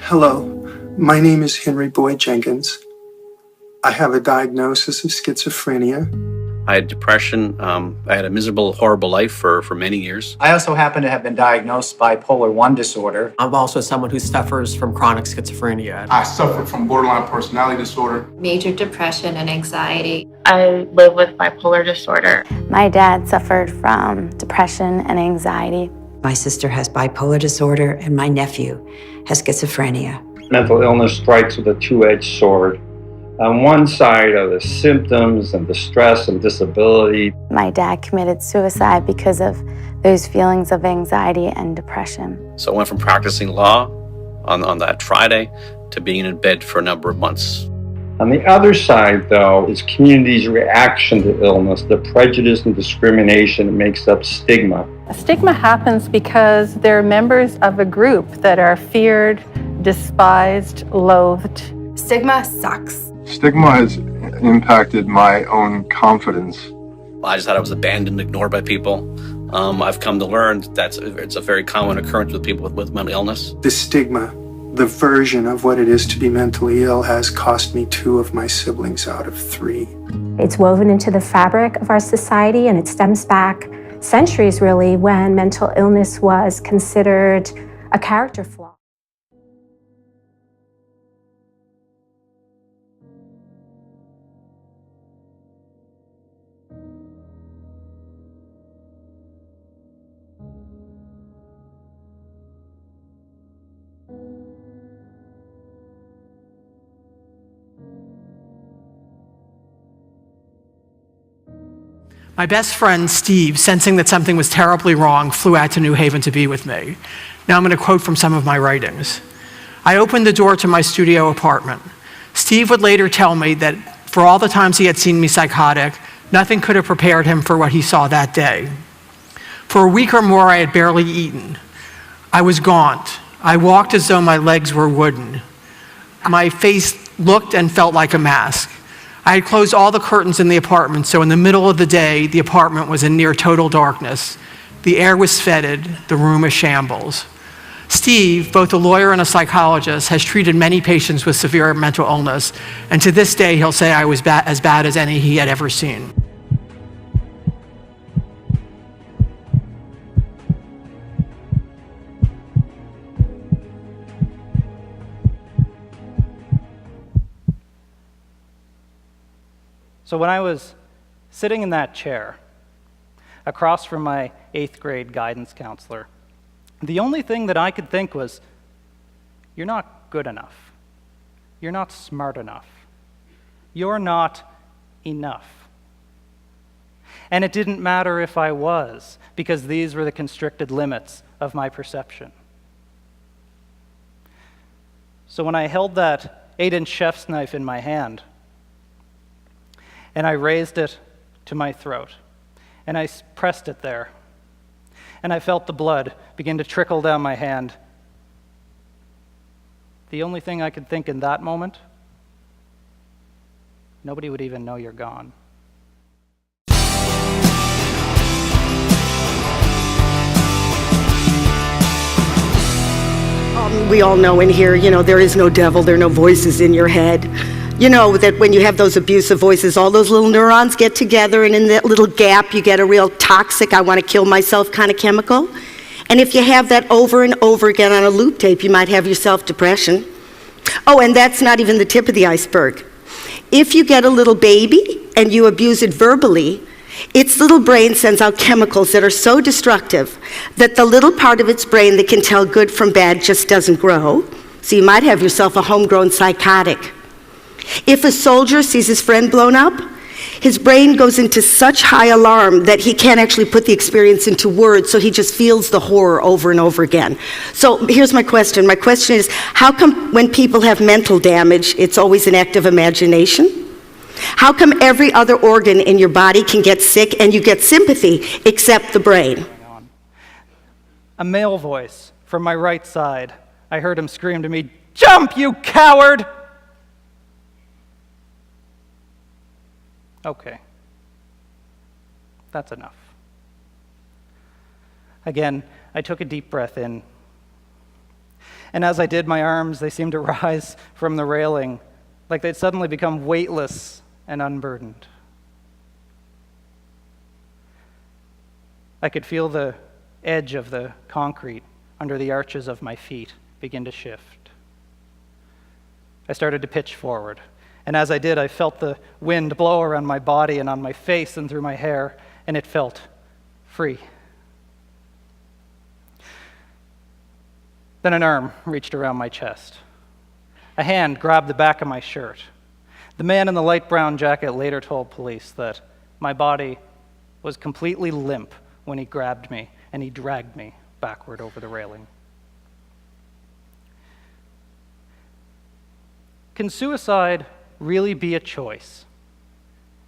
Hello, my name is Henry Boyd Jenkins. I have a diagnosis of schizophrenia. I had depression. I had a miserable, horrible life for many years. I also happen to have been diagnosed bipolar 1 disorder. I'm also someone who suffers from chronic schizophrenia. I suffer from borderline personality disorder, major depression and anxiety. I live with bipolar disorder. My dad suffered from depression and anxiety. My sister has bipolar disorder, and my nephew has schizophrenia. Mental illness strikes with a two-edged sword. On one side are the symptoms and the stress and disability. My dad committed suicide because of those feelings of anxiety and depression. So I went from practicing law on that Friday to being in bed for a number of months. On the other side, though, is community's reaction to illness, the prejudice and discrimination that makes up stigma. Stigma happens because they're members of a group that are feared, despised, loathed. Stigma sucks. Stigma has impacted my own confidence. I just thought I was abandoned, ignored by people. I've come to learn that it's a very common occurrence with people with mental illness. The stigma, the version of what it is to be mentally ill, has cost me 2 of my siblings out of 3. It's woven into the fabric of our society, and it stems back centuries, really, when mental illness was considered a character flaw. My best friend, Steve, sensing that something was terribly wrong, flew out to New Haven to be with me. Now I'm going to quote from some of my writings. I opened the door to my studio apartment. Steve would later tell me that for all the times he had seen me psychotic, nothing could have prepared him for what he saw that day. For a week or more, I had barely eaten. I was gaunt. I walked as though my legs were wooden. My face looked and felt like a mask. I had closed all the curtains in the apartment, so in the middle of the day, the apartment was in near total darkness. The air was fetid, the room a shambles. Steve, both a lawyer and a psychologist, has treated many patients with severe mental illness, and to this day, he'll say I was as bad as any he had ever seen. So when I was sitting in that chair, across from my 8th grade guidance counselor, the only thing that I could think was, you're not good enough. You're not smart enough. You're not enough. And it didn't matter if I was, because these were the constricted limits of my perception. So when I held that 8-inch chef's knife in my hand, and I raised it to my throat, and I pressed it there, and I felt the blood begin to trickle down my hand. The only thing I could think in that moment, nobody would even know you're gone. We all know in here, there is no devil, there are no voices in your head. You know that when you have those abusive voices, all those little neurons get together, and in that little gap, you get a real toxic, I want to kill myself kind of chemical. And if you have that over and over again on a loop tape, you might have yourself depression. Oh, and that's not even the tip of the iceberg. If you get a little baby and you abuse it verbally, its little brain sends out chemicals that are so destructive that the little part of its brain that can tell good from bad just doesn't grow. So you might have yourself a homegrown psychotic. If a soldier sees his friend blown up, his brain goes into such high alarm that he can't actually put the experience into words, so he just feels the horror over and over again. So here's my question. My question is, how come when people have mental damage, it's always an act of imagination? How come every other organ in your body can get sick and you get sympathy except the brain? A male voice from my right side. I heard him scream to me, "Jump, you coward!" Okay, that's enough. Again, I took a deep breath in, And as I did, my arms, they seemed to rise from the railing, like they'd suddenly become weightless and unburdened. I could feel the edge of the concrete under the arches of my feet begin to shift. I started to pitch forward, and as I did, I felt the wind blow around my body and on my face and through my hair, and it felt free. Then an arm reached around my chest. A hand grabbed the back of my shirt. The man in the light brown jacket later told police that my body was completely limp when he grabbed me and he dragged me backward over the railing. Can suicide really be a choice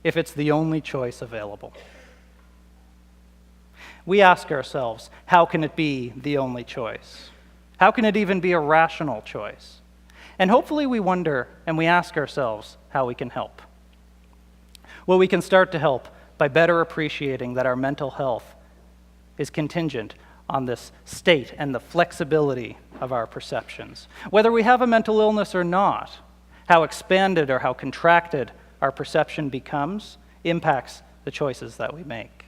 if it's the only choice available? We ask ourselves, how can it be the only choice? How can it even be a rational choice? And hopefully we wonder and we ask ourselves how we can help. Well, we can start to help by better appreciating that our mental health is contingent on this state and the flexibility of our perceptions. Whether we have a mental illness or not, how expanded or how contracted our perception becomes impacts the choices that we make.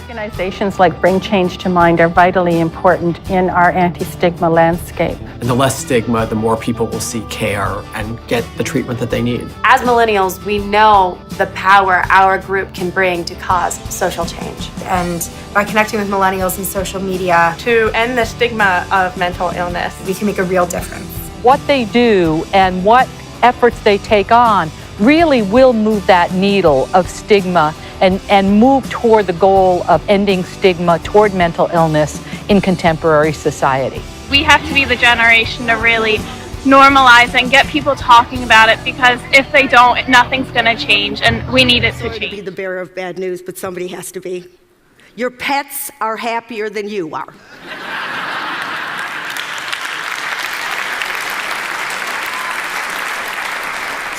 Organizations like Bring Change to Mind are vitally important in our anti-stigma landscape. And the less stigma, the more people will seek care and get the treatment that they need. As millennials, we know the power our group can bring to cause social change. And by connecting with millennials in social media To end the stigma of mental illness. we can make a real difference. What they do and what efforts they take on really will move that needle of stigma and move toward the goal of ending stigma toward mental illness in contemporary society. We have to be the generation to really normalize and get people talking about it, because if they don't, nothing's going to change, and we need it to Sorry to be change. the bearer of bad news, but somebody has to be. Your pets are happier than you are.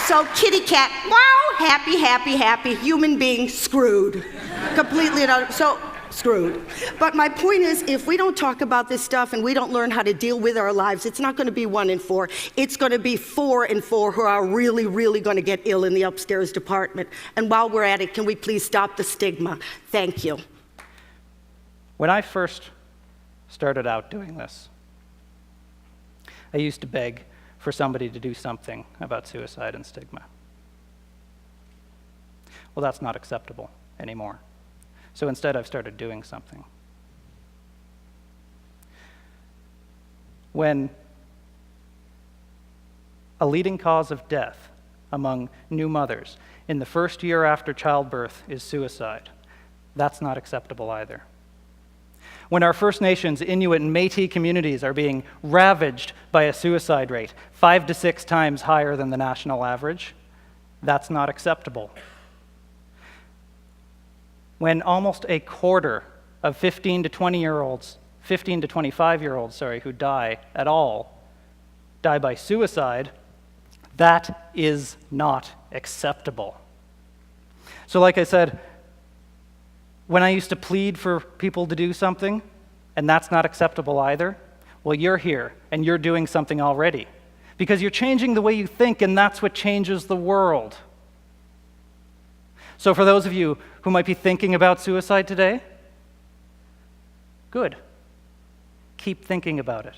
So kitty cat, wow, happy, happy, happy. Human being, screwed. Completely and utterly, so screwed. But my point is, if we don't talk about this stuff and we don't learn how to deal with our lives, it's not going to be 1 in 4. It's going to be 4 in 4 who are really, really going to get ill in the upstairs department. And while we're at it, can we please stop the stigma? Thank you. When I first started out doing this, I used to beg for somebody to do something about suicide and stigma. Well, that's not acceptable anymore. So instead, I've started doing something. When a leading cause of death among new mothers in the first year after childbirth is suicide, that's not acceptable either. When our First Nations, Inuit, and Métis communities are being ravaged by a suicide rate 5 to 6 times higher than the national average, that's not acceptable. When almost a quarter of 15 to 25-year-olds, who die at all, die by suicide, that is not acceptable. So like I said, when I used to plead for people to do something, and that's not acceptable either, well, you're here, and you're doing something already. Because you're changing the way you think, and that's what changes the world. So for those of you who might be thinking about suicide today, good. Keep thinking about it.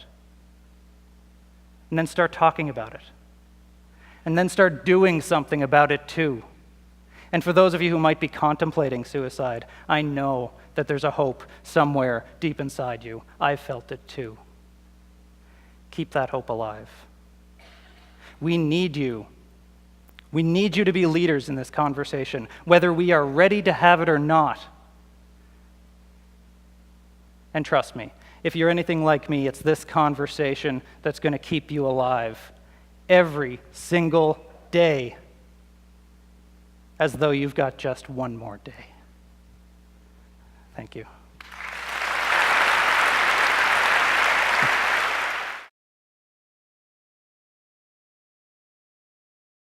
And then start talking about it. And then start doing something about it too. And for those of you who might be contemplating suicide, I know that there's a hope somewhere deep inside you. I felt it too. Keep that hope alive. We need you. We need you to be leaders in this conversation, whether we are ready to have it or not. And trust me, if you're anything like me, it's this conversation that's going to keep you alive every single day, as though you've got just one more day. Thank you.